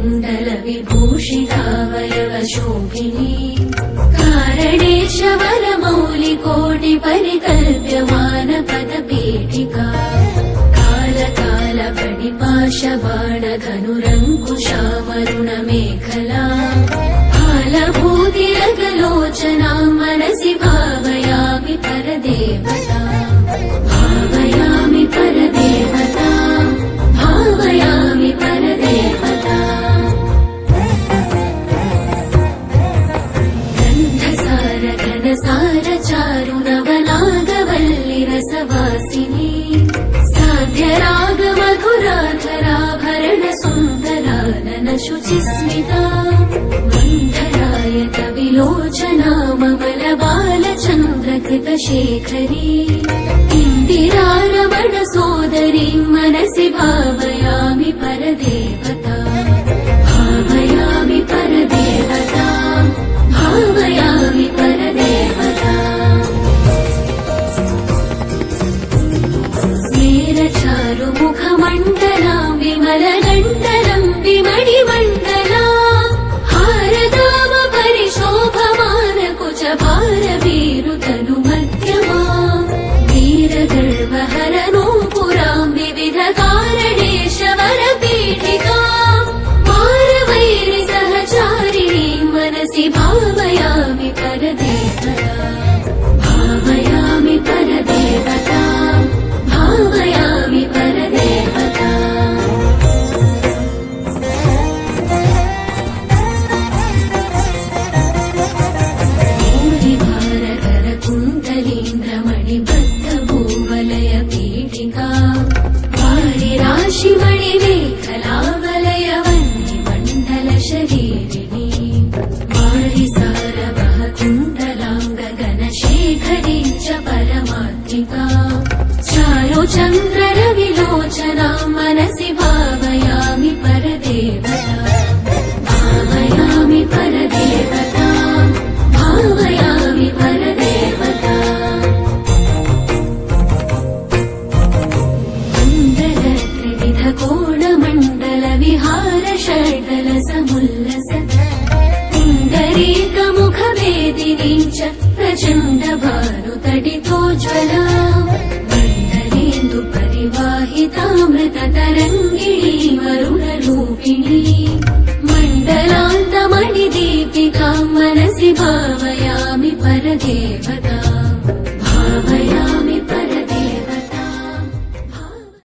कुण्डल विभूषितावयव शोभिनी कारणेश वरमौलिकोटि परिकल्प्यमान पदपीठिका काल फणिपाश बाण धनुरङ्कुशामरुण मेखला फालभूतिरगलोचना मनसि भावयामि परदेवता भावयामि परदेवता भावयामि परदेवता गन्धसार घनसार चारु नवनागवल्लि रसवासिनी साध्यराग मधुराधराभरण सुन्दरानन शुचिस्मिता मन्थरायत विलोचना ममल बालचन्द्रकृतशेखरी इन्दिरारमण सोदरी मनसि भावयामि परदेवता भावयामि परदेवता भावयामि परदेवता स्मेरचारुमुखमण्डलां विमलगण्डलं विमणिमण्डला हारदाम परिशोभमान कुचभारवीरुतनुमध्यमा वीरगर्वहरनूपुरां विविधकारणेशवरपीठिकां मारवैरि सहचारिणीं मनसि भावयामि परदेवता भावयामि परदेवता भावयामि परदेवता भूरिभारकरकुण्डलीन्द्रमणिबद्धभूवलय पीठिका वारिराशिमणिमेखलावलय वह्निमण्डल शरीरिणी वारिसारवः कुण्डलाङ्गगनशेखरी च परमात्रिका चारुचन्द्ररविलोचना मनसि भावयामि परदेवता भावयामि परदेवता भावयामि परदेवता कुण्डलत्रिविधकोणमण्डल विहार षड्दल समुल्लस पुण्डरीकमुखवेदिनी च प्रचण्ड भानुतडितोज्ज्वला परिवाहितामृततरङ्गिणी वरुणरूपिणी मण्डलान्तमणिदीपिकां मनसि भावयामि परदेवता